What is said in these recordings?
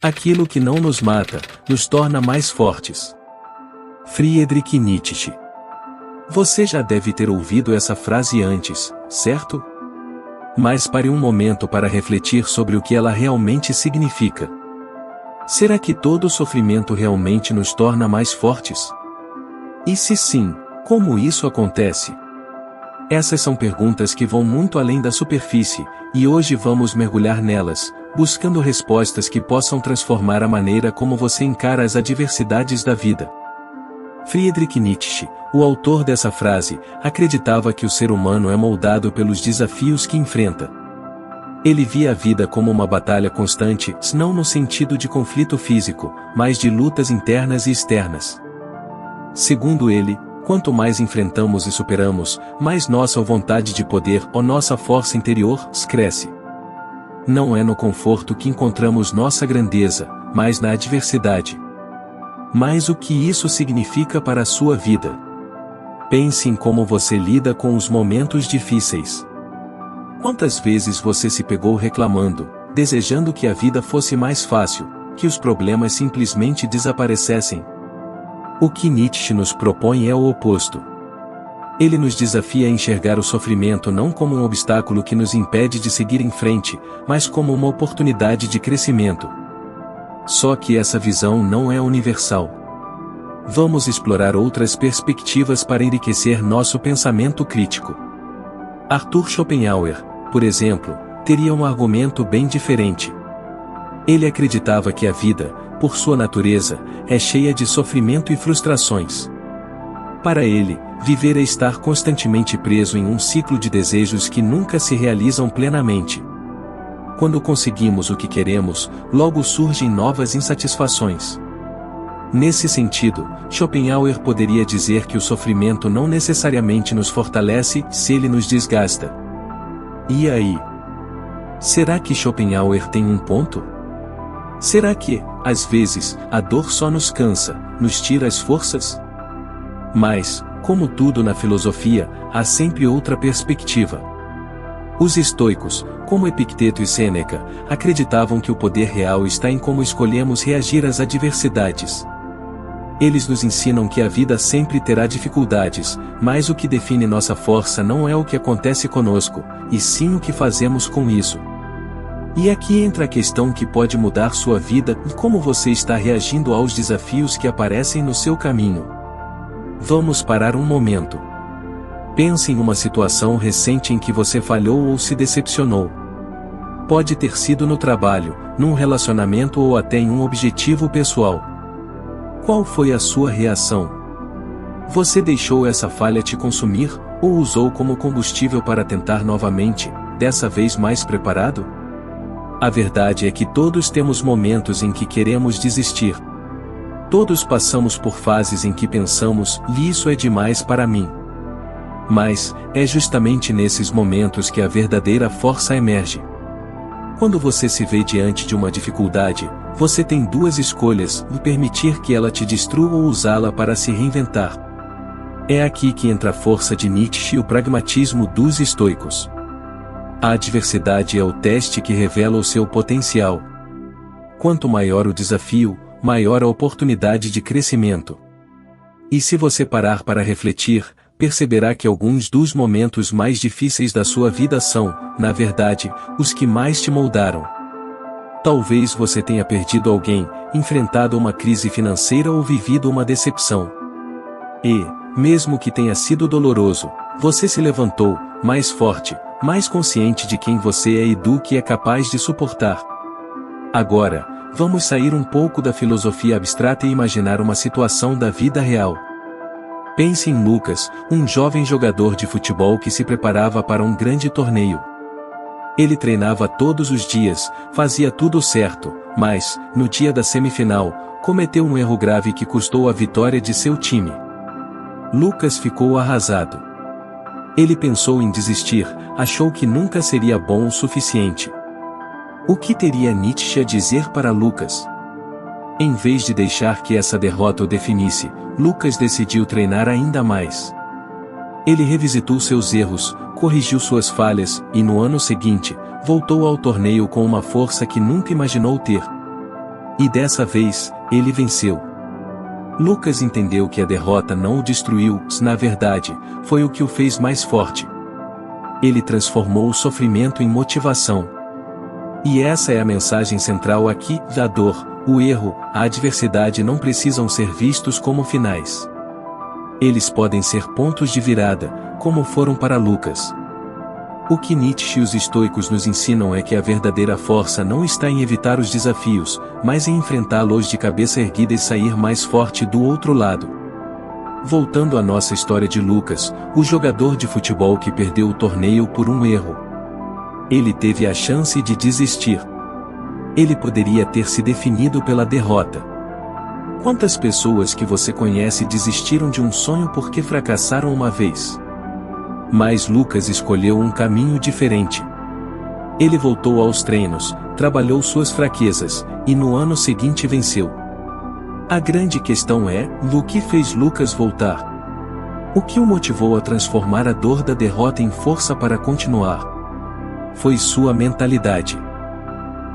Aquilo que não nos mata, nos torna mais fortes. Friedrich Nietzsche. Você já deve ter ouvido essa frase antes, certo? Mas pare um momento para refletir sobre o que ela realmente significa. Será que todo sofrimento realmente nos torna mais fortes? E se sim, como isso acontece? Essas são perguntas que vão muito além da superfície, e hoje vamos mergulhar nelas, buscando respostas que possam transformar a maneira como você encara as adversidades da vida. Friedrich Nietzsche, o autor dessa frase, acreditava que o ser humano é moldado pelos desafios que enfrenta. Ele via a vida como uma batalha constante, não no sentido de conflito físico, mas de lutas internas e externas. Segundo ele, quanto mais enfrentamos e superamos, mais nossa vontade de poder ou nossa força interior cresce. Não é no conforto que encontramos nossa grandeza, mas na adversidade. Mas o que isso significa para a sua vida? Pense em como você lida com os momentos difíceis. Quantas vezes você se pegou reclamando, desejando que a vida fosse mais fácil, que os problemas simplesmente desaparecessem? O que Nietzsche nos propõe é o oposto. Ele nos desafia a enxergar o sofrimento não como um obstáculo que nos impede de seguir em frente, mas como uma oportunidade de crescimento. Só que essa visão não é universal. Vamos explorar outras perspectivas para enriquecer nosso pensamento crítico. Arthur Schopenhauer, por exemplo, teria um argumento bem diferente. Ele acreditava que a vida, por sua natureza, é cheia de sofrimento e frustrações. Para ele, viver é estar constantemente preso em um ciclo de desejos que nunca se realizam plenamente. Quando conseguimos o que queremos, logo surgem novas insatisfações. Nesse sentido, Schopenhauer poderia dizer que o sofrimento não necessariamente nos fortalece se ele nos desgasta. E aí? Será que Schopenhauer tem um ponto? Será que, às vezes, a dor só nos cansa, nos tira as forças? Mas, como tudo na filosofia, há sempre outra perspectiva. Os estoicos, como Epicteto e Sêneca, acreditavam que o poder real está em como escolhemos reagir às adversidades. Eles nos ensinam que a vida sempre terá dificuldades, mas o que define nossa força não é o que acontece conosco, e sim o que fazemos com isso. E aqui entra a questão que pode mudar sua vida e como você está reagindo aos desafios que aparecem no seu caminho. Vamos parar um momento. Pense em uma situação recente em que você falhou ou se decepcionou. Pode ter sido no trabalho, num relacionamento ou até em um objetivo pessoal. Qual foi a sua reação? Você deixou essa falha te consumir, ou usou como combustível para tentar novamente, dessa vez mais preparado? A verdade é que todos temos momentos em que queremos desistir. Todos passamos por fases em que pensamos, isso é demais para mim. Mas, é justamente nesses momentos que a verdadeira força emerge. Quando você se vê diante de uma dificuldade, você tem duas escolhas: permitir que ela te destrua ou usá-la para se reinventar. É aqui que entra a força de Nietzsche e o pragmatismo dos estoicos. A adversidade é o teste que revela o seu potencial. Quanto maior o desafio, maior a oportunidade de crescimento. E se você parar para refletir, perceberá que alguns dos momentos mais difíceis da sua vida são, na verdade, os que mais te moldaram. Talvez você tenha perdido alguém, enfrentado uma crise financeira ou vivido uma decepção. E, mesmo que tenha sido doloroso, você se levantou, mais forte, mais consciente de quem você é e do que é capaz de suportar. Agora, vamos sair um pouco da filosofia abstrata e imaginar uma situação da vida real. Pense em Lucas, um jovem jogador de futebol que se preparava para um grande torneio. Ele treinava todos os dias, fazia tudo certo, mas, no dia da semifinal, cometeu um erro grave que custou a vitória de seu time. Lucas ficou arrasado. Ele pensou em desistir, achou que nunca seria bom o suficiente. O que teria Nietzsche a dizer para Lucas? Em vez de deixar que essa derrota o definisse, Lucas decidiu treinar ainda mais. Ele revisitou seus erros, corrigiu suas falhas, e no ano seguinte, voltou ao torneio com uma força que nunca imaginou ter. E dessa vez, ele venceu. Lucas entendeu que a derrota não o destruiu, na verdade, foi o que o fez mais forte. Ele transformou o sofrimento em motivação. E essa é a mensagem central aqui: a dor, o erro, a adversidade não precisam ser vistos como finais. Eles podem ser pontos de virada, como foram para Lucas. O que Nietzsche e os estoicos nos ensinam é que a verdadeira força não está em evitar os desafios, mas em enfrentá-los de cabeça erguida e sair mais forte do outro lado. Voltando à nossa história de Lucas, o jogador de futebol que perdeu o torneio por um erro. Ele teve a chance de desistir. Ele poderia ter se definido pela derrota. Quantas pessoas que você conhece desistiram de um sonho porque fracassaram uma vez? Mas Lucas escolheu um caminho diferente. Ele voltou aos treinos, trabalhou suas fraquezas, e no ano seguinte venceu. A grande questão é: o que fez Lucas voltar? O que o motivou a transformar a dor da derrota em força para continuar? Foi sua mentalidade.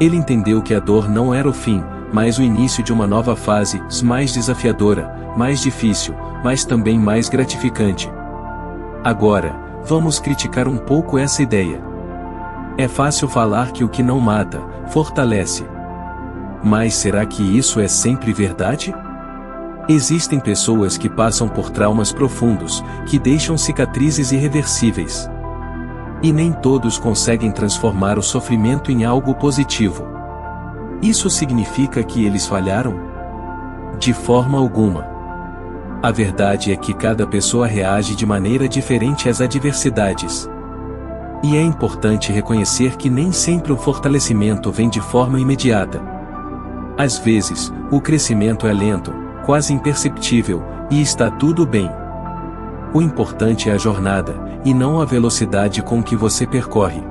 Ele entendeu que a dor não era o fim, mas o início de uma nova fase, mais desafiadora, mais difícil, mas também mais gratificante. Agora, vamos criticar um pouco essa ideia. É fácil falar que o que não mata, fortalece. Mas será que isso é sempre verdade? Existem pessoas que passam por traumas profundos, que deixam cicatrizes irreversíveis. E nem todos conseguem transformar o sofrimento em algo positivo. Isso significa que eles falharam? De forma alguma. A verdade é que cada pessoa reage de maneira diferente às adversidades. E é importante reconhecer que nem sempre o fortalecimento vem de forma imediata. Às vezes, o crescimento é lento, quase imperceptível, e está tudo bem. O importante é a jornada, e não a velocidade com que você percorre.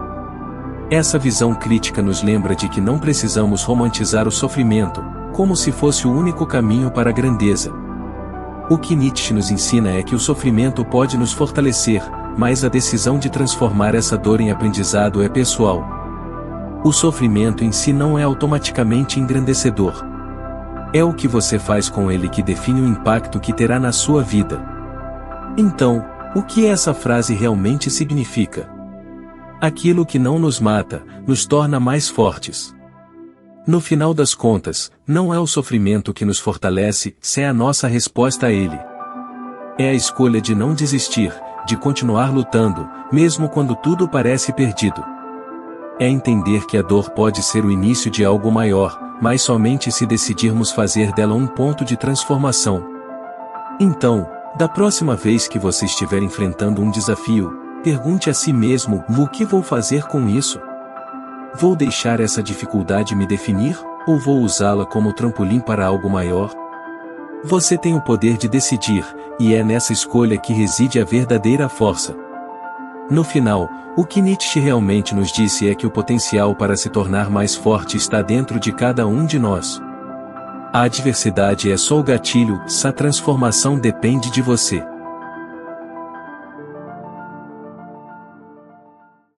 Essa visão crítica nos lembra de que não precisamos romantizar o sofrimento, como se fosse o único caminho para a grandeza. O que Nietzsche nos ensina é que o sofrimento pode nos fortalecer, mas a decisão de transformar essa dor em aprendizado é pessoal. O sofrimento em si não é automaticamente engrandecedor. É o que você faz com ele que define o impacto que terá na sua vida. Então, o que essa frase realmente significa? Aquilo que não nos mata, nos torna mais fortes. No final das contas, não é o sofrimento que nos fortalece, se é a nossa resposta a ele. É a escolha de não desistir, de continuar lutando, mesmo quando tudo parece perdido. É entender que a dor pode ser o início de algo maior, mas somente se decidirmos fazer dela um ponto de transformação. Então, da próxima vez que você estiver enfrentando um desafio, pergunte a si mesmo: o que vou fazer com isso? Vou deixar essa dificuldade me definir, ou vou usá-la como trampolim para algo maior? Você tem o poder de decidir, e é nessa escolha que reside a verdadeira força. No final, o que Nietzsche realmente nos disse é que o potencial para se tornar mais forte está dentro de cada um de nós. A adversidade é só o gatilho, a transformação depende de você.